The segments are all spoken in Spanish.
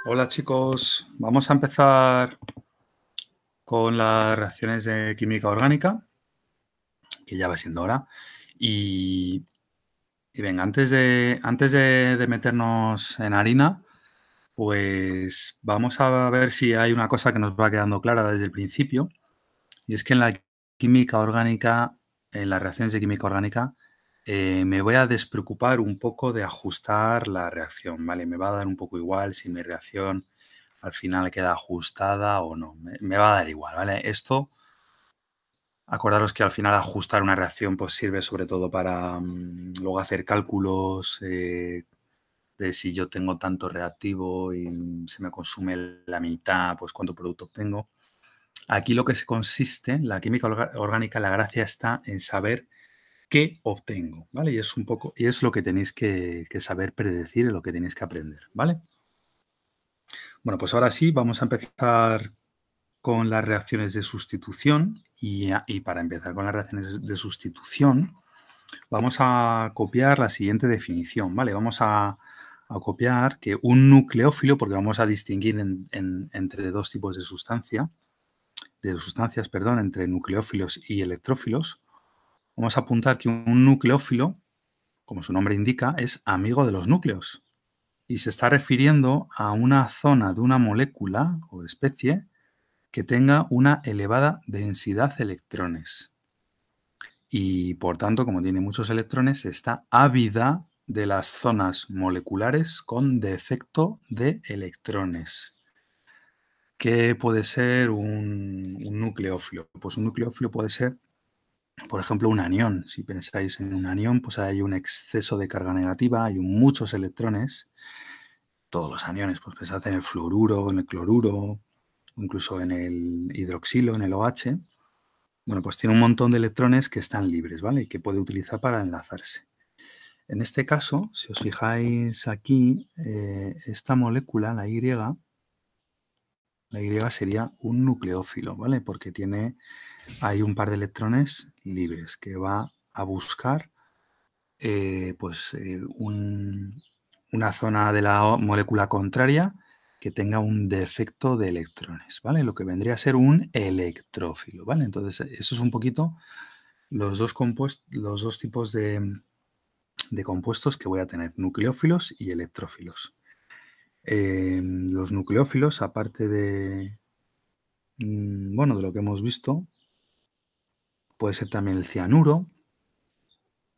Hola chicos, vamos a empezar con las reacciones de química orgánica, que ya va siendo hora. Y, y venga, antes de meternos en harina, pues vamos a ver si hay una cosa que nos va quedando clara desde el principio. Y es que en la química orgánica, en las reacciones de química orgánica, me voy a despreocupar un poco de ajustar la reacción, ¿vale? Me va a dar un poco igual si mi reacción al final queda ajustada o no. Me va a dar igual, ¿vale? Esto, acordaros que al final ajustar una reacción pues sirve sobre todo para luego hacer cálculos de si yo tengo tanto reactivo y se me consume la mitad, pues cuánto producto obtengo. Aquí lo que se consiste, la química orgánica, la gracia está en saber qué obtengo, ¿vale? Y es lo que tenéis que saber predecir y lo que tenéis que aprender, ¿vale? Bueno, pues ahora sí, vamos a empezar con las reacciones de sustitución y para empezar con las reacciones de sustitución vamos a copiar la siguiente definición, ¿vale? Vamos a copiar que un nucleófilo, porque vamos a distinguir entre dos tipos de sustancias, perdón, entre nucleófilos y electrófilos. Vamos a apuntar que un nucleófilo, como su nombre indica, es amigo de los núcleos y se está refiriendo a una zona de una molécula o especie que tenga una elevada densidad de electrones. Y por tanto, como tiene muchos electrones, está ávida de las zonas moleculares con defecto de electrones. ¿Qué puede ser un nucleófilo? Pues un nucleófilo puede ser, por ejemplo, un anión. Si pensáis en un anión, pues hay un exceso de carga negativa, hay muchos electrones. Todos los aniones, pues pensad en el fluoruro, en el cloruro, incluso en el hidroxilo, en el OH. Bueno, pues tiene un montón de electrones que están libres, ¿vale? Y que puede utilizar para enlazarse. En este caso, si os fijáis aquí, esta molécula, la Y sería un nucleófilo, ¿vale? Porque hay un par de electrones libres que va a buscar una zona de la molécula contraria que tenga un defecto de electrones, ¿vale? Lo que vendría a ser un electrófilo, ¿vale? Entonces, eso es un poquito los dos tipos de compuestos que voy a tener, nucleófilos y electrófilos. Los nucleófilos, aparte de lo que hemos visto, puede ser también el cianuro,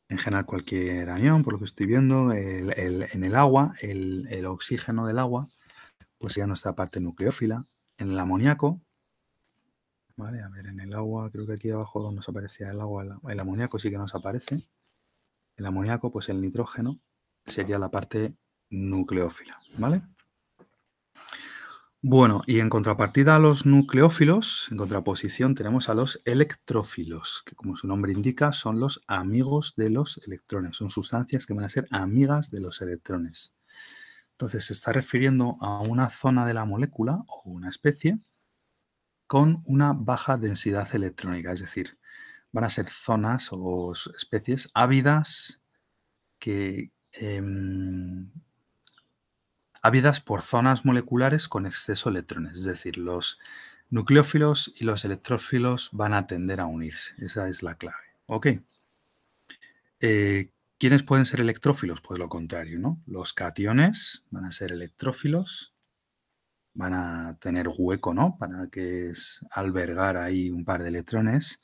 en general cualquier anión, por lo que estoy viendo, en el agua, el oxígeno del agua, pues sería nuestra parte nucleófila. En el amoníaco, ¿vale? A ver, en el agua, creo que aquí abajo nos aparecía el agua, el amoníaco sí que nos aparece. El amoníaco, pues el nitrógeno, sería la parte nucleófila, ¿vale? Bueno, y en contrapartida a los nucleófilos, en contraposición, tenemos a los electrófilos, que como su nombre indica, son los amigos de los electrones. Son sustancias que van a ser amigas de los electrones. Entonces, se está refiriendo a una zona de la molécula o una especie con una baja densidad electrónica, es decir, van a ser zonas o especies ávidas ávidas por zonas moleculares con exceso de electrones, es decir, los nucleófilos y los electrófilos van a tender a unirse, esa es la clave. ¿Ok? ¿Quiénes pueden ser electrófilos? Pues lo contrario, ¿no? Los cationes van a ser electrófilos, van a tener hueco, ¿no? Para que albergar ahí un par de electrones,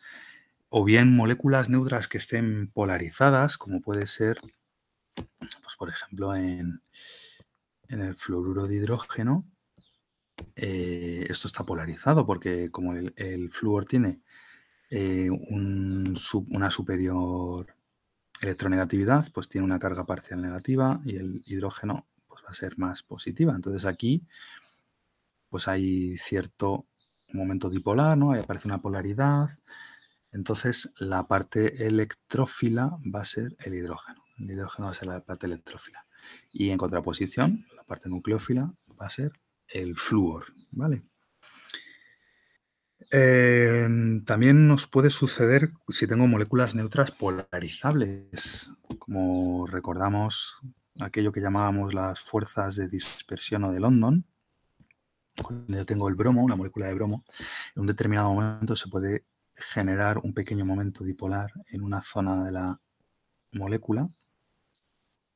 o bien moléculas neutras que estén polarizadas, como puede ser, pues por ejemplo, en el fluoruro de hidrógeno. Esto está polarizado porque como el flúor tiene una superior electronegatividad, pues tiene una carga parcial negativa y el hidrógeno pues, va a ser más positiva. Entonces aquí pues hay cierto momento dipolar, ¿no? Ahí aparece una polaridad. Entonces la parte electrófila va a ser el hidrógeno. El hidrógeno va a ser la parte electrófila. Y en contraposición, la parte nucleófila va a ser el flúor, ¿vale? También nos puede suceder si tengo moléculas neutras polarizables. Como recordamos, aquello que llamábamos las fuerzas de dispersión o de London. Cuando yo tengo el bromo, una molécula de bromo, en un determinado momento se puede generar un pequeño momento dipolar en una zona de la molécula,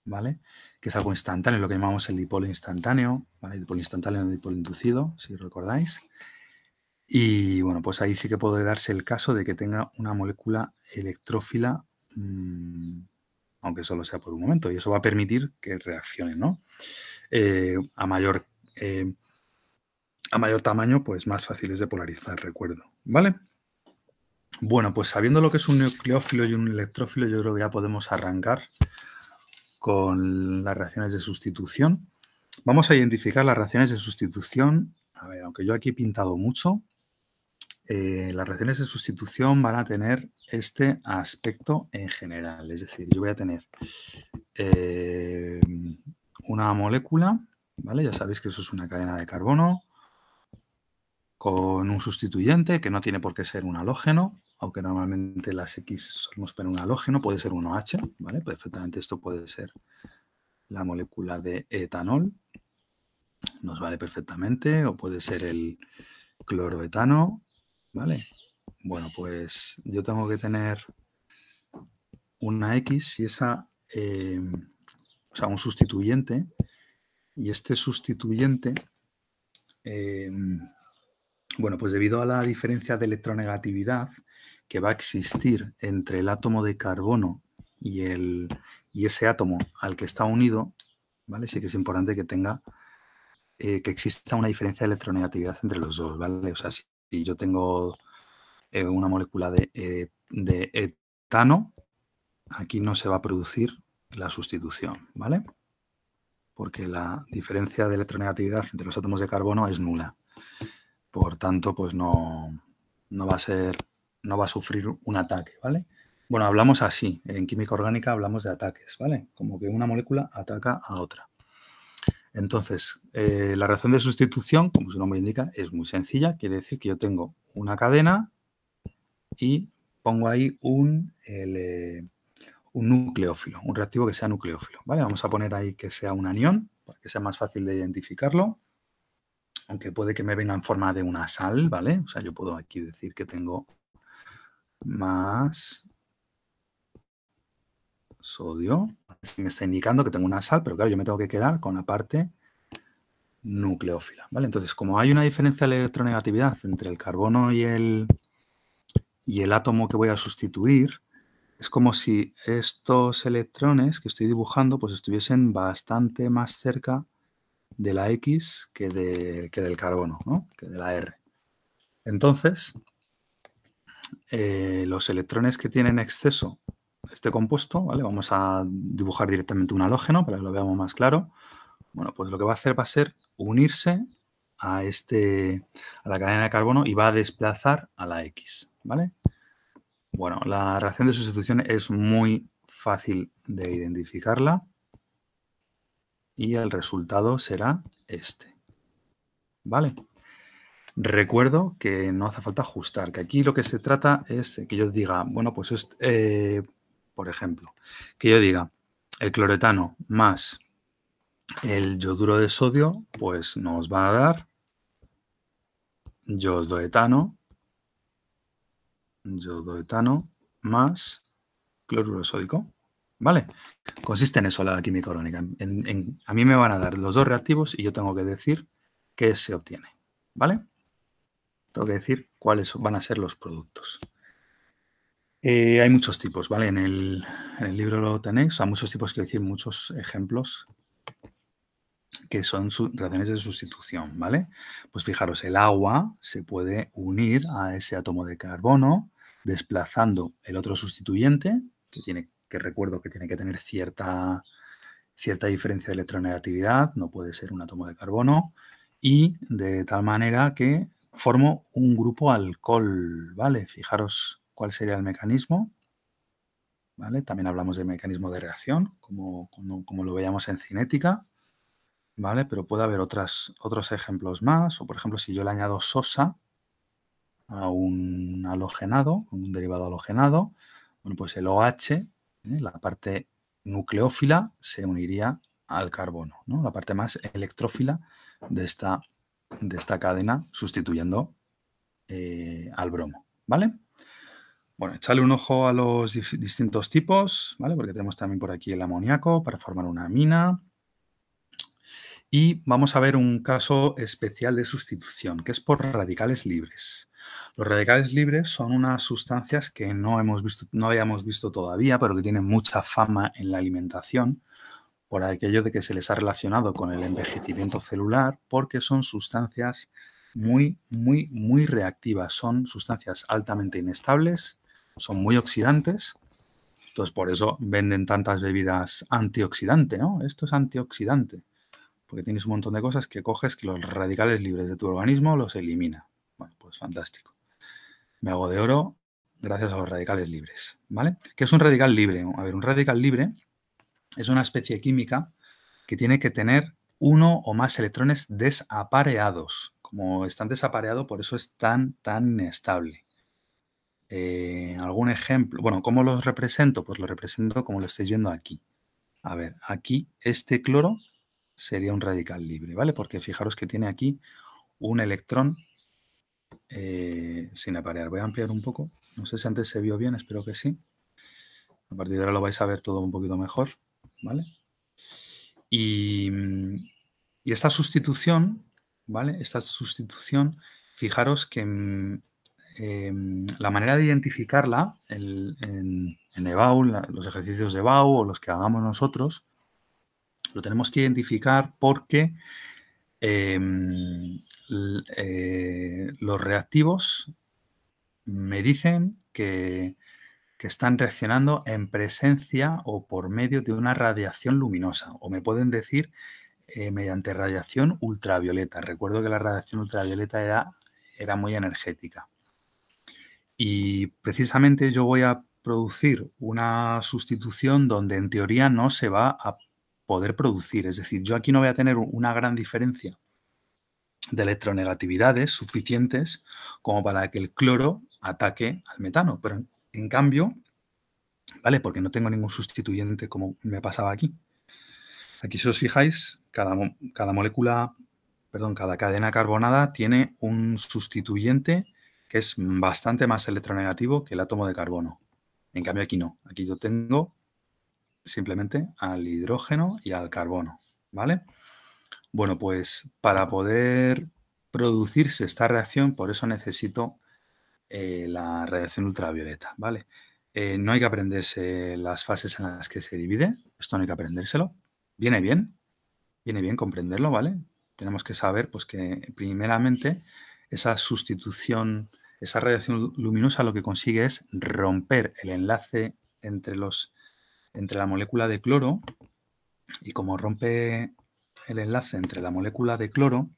¿vale? Que es algo instantáneo, lo que llamamos el dipolo instantáneo, ¿vale? Dipolo instantáneo o dipolo inducido, si recordáis. Y bueno, pues ahí sí que puede darse el caso de que tenga una molécula electrófila, aunque solo sea por un momento, y eso va a permitir que reaccione, ¿no? A mayor tamaño, pues más fáciles de polarizar, recuerdo, ¿vale? Bueno, pues sabiendo lo que es un nucleófilo y un electrófilo, yo creo que ya podemos arrancar con las reacciones de sustitución. Vamos a identificar las reacciones de sustitución. A ver, aunque yo aquí he pintado mucho, las reacciones de sustitución van a tener este aspecto en general. Es decir, yo voy a tener una molécula, ¿vale? Ya sabéis que eso es una cadena de carbono con un sustituyente que no tiene por qué ser un halógeno, aunque normalmente las X solemos poner un halógeno, puede ser un OH, ¿vale? Perfectamente esto puede ser la molécula de etanol, nos vale perfectamente, o puede ser el cloroetano, ¿vale? Bueno, pues yo tengo que tener una X y esa, o sea, un sustituyente, y este sustituyente, bueno, pues debido a la diferencia de electronegatividad que va a existir entre el átomo de carbono y ese átomo al que está unido, ¿vale? Sí que es importante que tenga, que exista una diferencia de electronegatividad entre los dos, ¿vale? O sea, si yo tengo una molécula de etano, aquí no se va a producir la sustitución, ¿vale? Porque la diferencia de electronegatividad entre los átomos de carbono es nula. Por tanto, pues no va a sufrir un ataque, ¿vale? Bueno, hablamos así, en química orgánica hablamos de ataques, ¿vale? Como que una molécula ataca a otra. Entonces, la reacción de sustitución, como su nombre indica, es muy sencilla. Quiere decir que yo tengo una cadena y pongo ahí un nucleófilo, un reactivo que sea nucleófilo, ¿vale? Vamos a poner ahí que sea un anión, para que sea más fácil de identificarlo. Aunque puede que me venga en forma de una sal, ¿vale? O sea, yo puedo aquí decir que tengo más sodio. Me está indicando que tengo una sal, pero claro, yo me tengo que quedar con la parte nucleófila, ¿vale? Entonces, como hay una diferencia de electronegatividad entre el carbono y el átomo que voy a sustituir, es como si estos electrones que estoy dibujando pues estuviesen bastante más cerca de la X que del carbono, ¿no? Que de la R. Entonces, los electrones que tienen exceso este compuesto, ¿vale? Vamos a dibujar directamente un halógeno para que lo veamos más claro. Bueno, pues lo que va a hacer va a ser unirse a la cadena de carbono y va a desplazar a la X, ¿vale? Bueno, la reacción de sustitución es muy fácil de identificarla y el resultado será este, ¿vale? Recuerdo que no hace falta ajustar, que aquí lo que se trata es que yo diga, bueno, pues por ejemplo, que yo diga el cloretano más el yoduro de sodio, pues nos va a dar yodoetano más cloruro sódico, ¿vale? Consiste en eso la química orgánica. A mí me van a dar los dos reactivos y yo tengo que decir qué se obtiene, ¿vale? Tengo que decir cuáles van a ser los productos. Hay muchos tipos, ¿vale? En el libro lo tenéis, hay muchos tipos, quiero decir, muchos ejemplos que son reacciones de sustitución, ¿vale? Pues fijaros, el agua se puede unir a ese átomo de carbono desplazando el otro sustituyente, que recuerdo que tiene que tener cierta diferencia de electronegatividad, no puede ser un átomo de carbono, y de tal manera que formo un grupo alcohol, ¿vale? Fijaros cuál sería el mecanismo, ¿vale? También hablamos de mecanismo de reacción, como lo veíamos en cinética, ¿vale? Pero puede haber otros ejemplos más, o por ejemplo, si yo le añado sosa a un halogenado, un derivado halogenado, bueno, pues el OH, la parte nucleófila, se uniría al carbono, ¿no? La parte más electrófila de esta cadena, sustituyendo al bromo, ¿vale? Bueno, echarle un ojo a los distintos tipos, ¿vale? Porque tenemos también por aquí el amoníaco para formar una amina. Y vamos a ver un caso especial de sustitución, que es por radicales libres. Los radicales libres son unas sustancias que no habíamos visto todavía, pero que tienen mucha fama en la alimentación, por aquello de que se les ha relacionado con el envejecimiento celular, porque son sustancias muy reactivas. Son sustancias altamente inestables, son muy oxidantes. Entonces, por eso venden tantas bebidas antioxidante, ¿no? Esto es antioxidante, porque tienes un montón de cosas que coges que los radicales libres de tu organismo los elimina. Bueno, pues fantástico. Me hago de oro gracias a los radicales libres, ¿vale? ¿Qué es un radical libre? A ver, un radical libre es una especie química que tiene que tener uno o más electrones desapareados. Como están desapareados, por eso es tan inestable. ¿Algún ejemplo? Bueno, ¿cómo los represento? Pues lo represento como lo estáis viendo aquí. A ver, aquí este cloro sería un radical libre, ¿vale? Porque fijaros que tiene aquí un electrón sin aparear. Voy a ampliar un poco. No sé si antes se vio bien, espero que sí. A partir de ahora lo vais a ver todo un poquito mejor, ¿vale? Y esta sustitución, ¿vale? Esta sustitución, fijaros que la manera de identificarla en EBAU, los ejercicios de EBAU o los que hagamos nosotros, lo tenemos que identificar porque los reactivos me dicen que están reaccionando en presencia o por medio de una radiación luminosa, o me pueden decir mediante radiación ultravioleta. Recuerdo que la radiación ultravioleta era muy energética. Y precisamente yo voy a producir una sustitución donde en teoría no se va a poder producir. Es decir, yo aquí no voy a tener una gran diferencia de electronegatividades suficientes como para que el cloro ataque al metano. Pero en cambio, ¿vale? Porque no tengo ningún sustituyente como me pasaba aquí. Aquí, si os fijáis, cada cadena carbonada tiene un sustituyente que es bastante más electronegativo que el átomo de carbono. En cambio, aquí no. Aquí yo tengo simplemente al hidrógeno y al carbono, ¿vale? Bueno, pues para poder producirse esta reacción, por eso necesito la radiación ultravioleta, ¿vale? No hay que aprenderse las fases en las que se divide, esto no hay que aprendérselo. Viene bien comprenderlo, ¿vale? Tenemos que saber pues, que primeramente esa sustitución, esa radiación luminosa lo que consigue es romper el enlace entre la molécula de cloro, y como rompe el enlace entre la molécula de cloro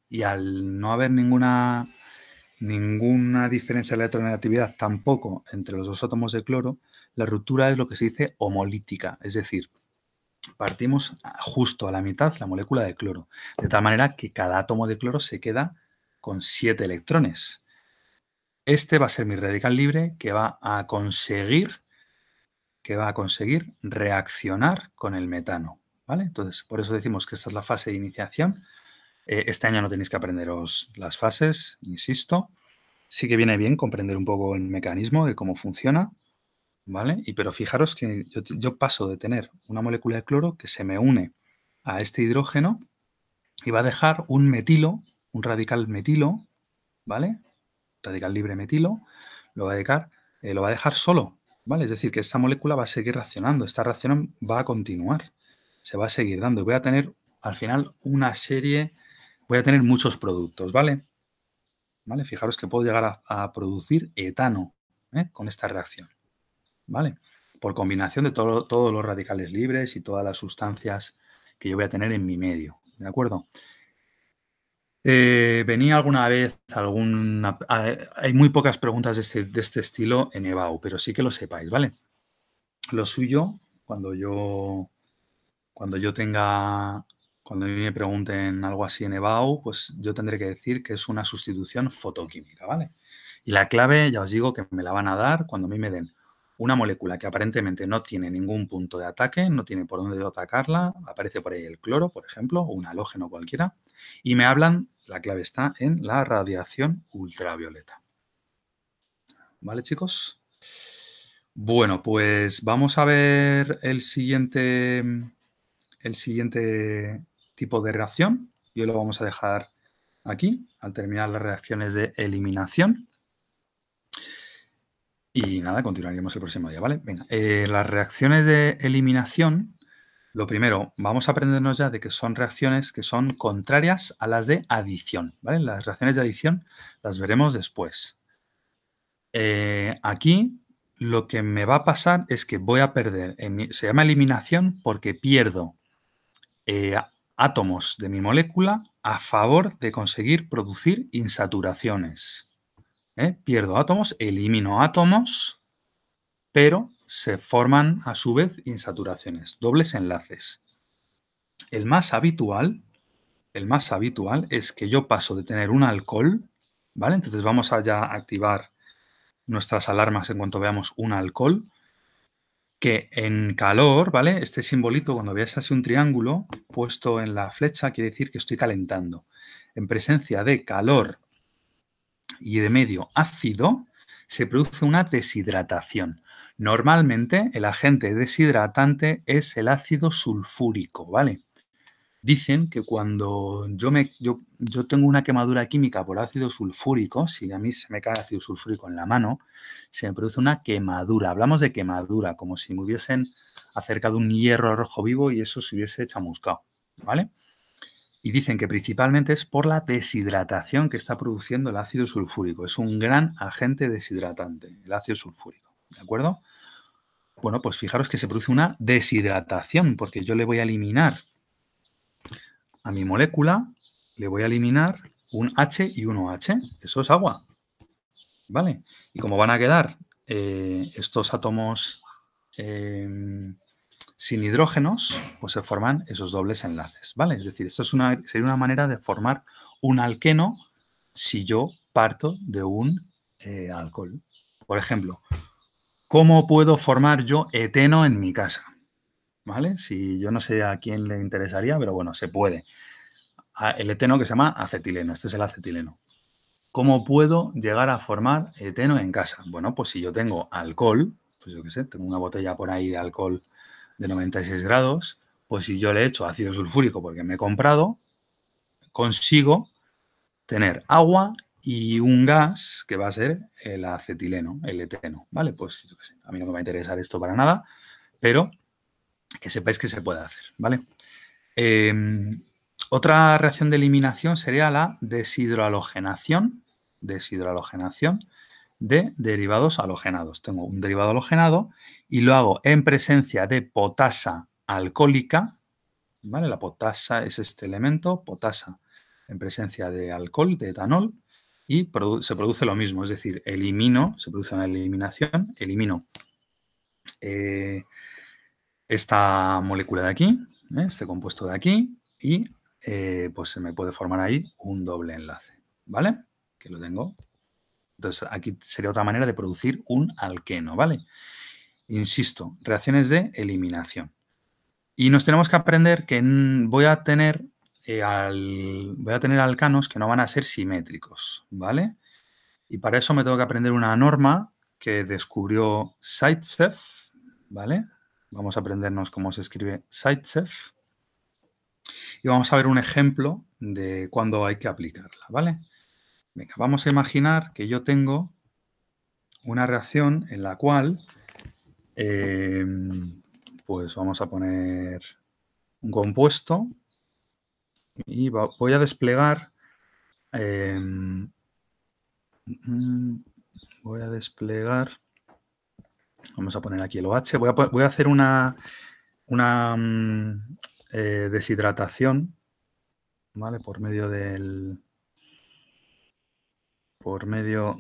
y al no haber ninguna diferencia de electronegatividad tampoco entre los dos átomos de cloro, la ruptura es lo que se dice homolítica, es decir, partimos justo a la mitad la molécula de cloro, de tal manera que cada átomo de cloro se queda con 7 electrones. Este va a ser mi radical libre que va a conseguir reaccionar con el metano, ¿vale? Entonces, por eso decimos que esta es la fase de iniciación. Este año no tenéis que aprenderos las fases, insisto. Sí que viene bien comprender un poco el mecanismo de cómo funciona, ¿vale? Pero fijaros que yo paso de tener una molécula de cloro que se me une a este hidrógeno y va a dejar un metilo, un radical metilo, ¿vale? Radical libre metilo, lo va a dejar solo, ¿vale? Es decir, que esta molécula va a seguir reaccionando, esta reacción va a continuar, se va a seguir dando. Voy a tener al final voy a tener muchos productos, ¿vale? ¿Vale? Fijaros que puedo llegar a producir etano con esta reacción, ¿vale? Por combinación de todos los radicales libres y todas las sustancias que yo voy a tener en mi medio, ¿de acuerdo? Venía alguna vez hay muy pocas preguntas de este estilo en EBAU, pero sí que lo sepáis, ¿vale? Lo suyo, cuando a mí me pregunten algo así en EBAU, pues yo tendré que decir que es una sustitución fotoquímica, ¿vale? Y la clave, ya os digo, que me la van a dar cuando a mí me den una molécula que aparentemente no tiene ningún punto de ataque, no tiene por dónde atacarla, aparece por ahí el cloro, por ejemplo, o un halógeno cualquiera, y me hablan, la clave está en la radiación ultravioleta. ¿Vale, chicos? Bueno, pues vamos a ver el siguiente tipo de reacción. Y lo vamos a dejar aquí, al terminar las reacciones de eliminación. Y nada, continuaríamos el próximo día, ¿vale? Venga, las reacciones de eliminación, lo primero, vamos a aprendernos ya de que son reacciones que son contrarias a las de adición, ¿vale? Las reacciones de adición las veremos después. Aquí lo que me va a pasar es que voy a perder, se llama eliminación porque pierdo átomos de mi molécula a favor de conseguir producir insaturaciones. Pierdo átomos, elimino átomos, pero se forman a su vez insaturaciones, dobles enlaces. El más habitual es que yo paso de tener un alcohol, ¿vale? Entonces vamos a ya activar nuestras alarmas en cuanto veamos un alcohol, que en calor, ¿vale? Este simbolito, cuando veas así un triángulo puesto en la flecha, quiere decir que estoy calentando. En presencia de calor y de medio ácido, se produce una deshidratación. Normalmente, el agente deshidratante es el ácido sulfúrico, ¿vale? Dicen que cuando yo tengo una quemadura química por ácido sulfúrico, si a mí se me cae ácido sulfúrico en la mano, se me produce una quemadura. Hablamos de quemadura, como si me hubiesen acercado un hierro al rojo vivo y eso se hubiese chamuscado, ¿vale? Y dicen que principalmente es por la deshidratación que está produciendo el ácido sulfúrico. Es un gran agente deshidratante, el ácido sulfúrico, ¿de acuerdo? Bueno, pues fijaros que se produce una deshidratación, porque yo le voy a eliminar a mi molécula, le voy a eliminar un H y un OH. Eso es agua, ¿vale? Y como van a quedar estos átomos sin hidrógenos, pues se forman esos dobles enlaces, ¿vale? Es decir, esto sería una manera de formar un alqueno si yo parto de un alcohol. Por ejemplo, ¿cómo puedo formar yo eteno en mi casa? ¿Vale? Si yo no sé a quién le interesaría, pero bueno, se puede. El eteno que se llama acetileno, este es el acetileno. ¿Cómo puedo llegar a formar eteno en casa? Bueno, pues si yo tengo alcohol, pues yo qué sé, tengo una botella por ahí de alcohol de 96 grados, pues si yo le echo ácido sulfúrico porque me he comprado, consigo tener agua y un gas que va a ser el acetileno, el eteno, ¿vale? Pues yo qué sé, a mí no me va a interesar esto para nada, pero que sepáis que se puede hacer, ¿vale? Otra reacción de eliminación sería la deshidrohalogenación de derivados halogenados. Tengo un derivado halogenado y lo hago en presencia de potasa alcohólica, ¿vale? La potasa es este elemento, potasa en presencia de alcohol, de etanol, y se produce lo mismo, es decir, se produce una eliminación, elimino esta molécula de aquí, este compuesto de aquí, y pues se me puede formar ahí un doble enlace, ¿vale? Que lo tengo. Entonces, aquí sería otra manera de producir un alqueno, ¿vale? Insisto, reacciones de eliminación. Y nos tenemos que aprender que voy a tener alcanos que no van a ser simétricos, ¿vale? Y para eso me tengo que aprender una norma que descubrió Zaitsev, ¿vale? Vamos a aprendernos cómo se escribe Zaitsev. Y vamos a ver un ejemplo de cuándo hay que aplicarla, ¿vale? Venga, vamos a imaginar que yo tengo una reacción en la cual, pues vamos a poner un compuesto y voy a desplegar, vamos a poner aquí el OH, voy a hacer una deshidratación, ¿vale? Por medio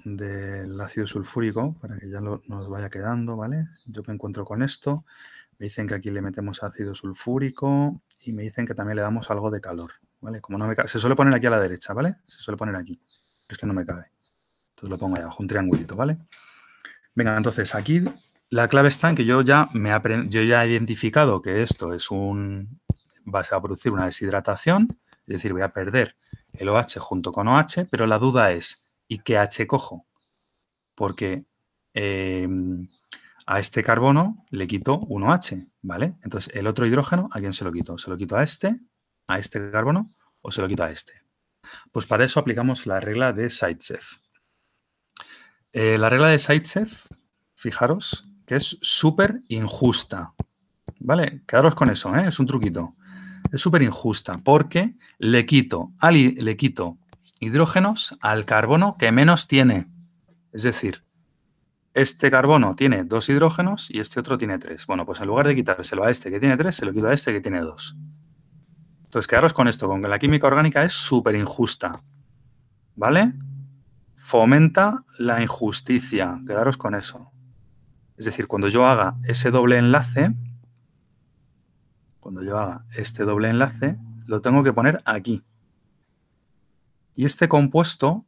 del ácido sulfúrico, para que ya nos vaya quedando, ¿vale? Yo me encuentro con esto, me dicen que aquí le metemos ácido sulfúrico y me dicen que también le damos algo de calor, ¿vale? Como no me cabe, se suele poner aquí a la derecha, ¿vale? Se suele poner aquí, pero es que no me cabe. Entonces lo pongo ahí abajo, un triangulito, ¿vale? Venga, entonces aquí la clave está en que yo ya he identificado que esto es va a producir una deshidratación, es decir, voy a perder el OH junto con OH, pero la duda es, ¿y qué H cojo? Porque a este carbono le quito un OH, ¿vale? Entonces, el otro hidrógeno, ¿a quién se lo quito? ¿Se lo quito a este carbono, o se lo quito a este? Pues para eso aplicamos la regla de Zaitsev. La regla de Zaitsev, fijaros, que es súper injusta, ¿vale? Quedaros con eso, ¿eh? Es un truquito. Es súper injusta porque le quito hidrógenos al carbono que menos tiene. Es decir, este carbono tiene 2 hidrógenos y este otro tiene 3. Bueno, pues en lugar de quitárselo a este que tiene 3, se lo quito a este que tiene 2. Entonces, quedaros con esto, con que la química orgánica es súper injusta, ¿vale? Fomenta la injusticia, quedaros con eso. Es decir, cuando yo haga ese doble enlace, lo tengo que poner aquí. Y este compuesto,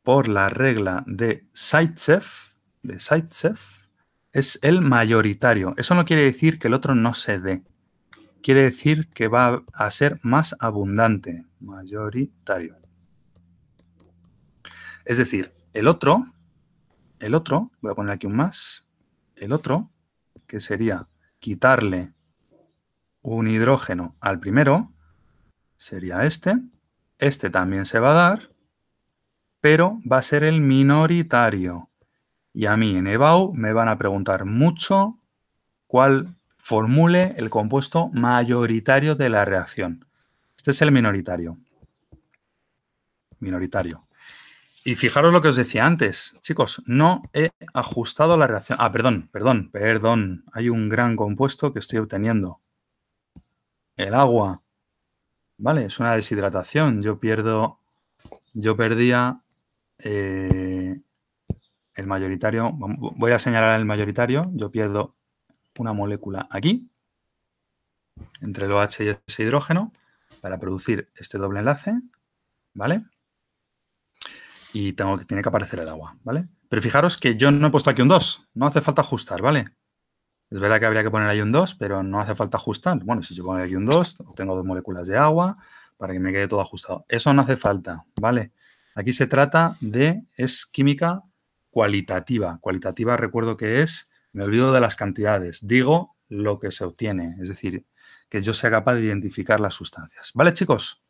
por la regla de Zaitsev, es el mayoritario. Eso no quiere decir que el otro no se dé. Quiere decir que va a ser más abundante. Mayoritario. Es decir, el otro, voy a poner aquí un más, el otro, que sería quitarle un hidrógeno al primero, sería este. Este también se va a dar, pero va a ser el minoritario. Y a mí en EBAU me van a preguntar mucho cuál formule el compuesto mayoritario de la reacción. Este es el minoritario. Y fijaros lo que os decía antes, chicos, no he ajustado la reacción. Ah, perdón. Hay un gran compuesto que estoy obteniendo. El agua. ¿Vale? Es una deshidratación. Yo perdía el mayoritario. Voy a señalar el mayoritario. Yo pierdo una molécula aquí, entre el OH y ese hidrógeno, para producir este doble enlace, ¿vale? Y tiene que aparecer el agua, ¿vale? Pero fijaros que yo no he puesto aquí un 2, no hace falta ajustar, ¿vale? Es verdad que habría que poner ahí un 2, pero no hace falta ajustar. Bueno, si yo pongo aquí un 2, obtengo 2 moléculas de agua para que me quede todo ajustado. Eso no hace falta, ¿vale? Aquí se trata es química cualitativa. Cualitativa, recuerdo que me olvido de las cantidades, digo lo que se obtiene, es decir, que yo sea capaz de identificar las sustancias. ¿Vale, chicos?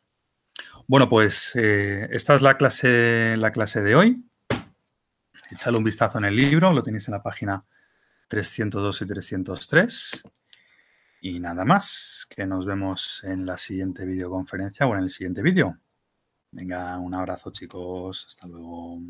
Bueno, pues esta es la clase de hoy. Echadle un vistazo en el libro, lo tenéis en la página 302 y 303. Y nada más, que nos vemos en la siguiente videoconferencia o en el siguiente vídeo. Venga, un abrazo, chicos. Hasta luego.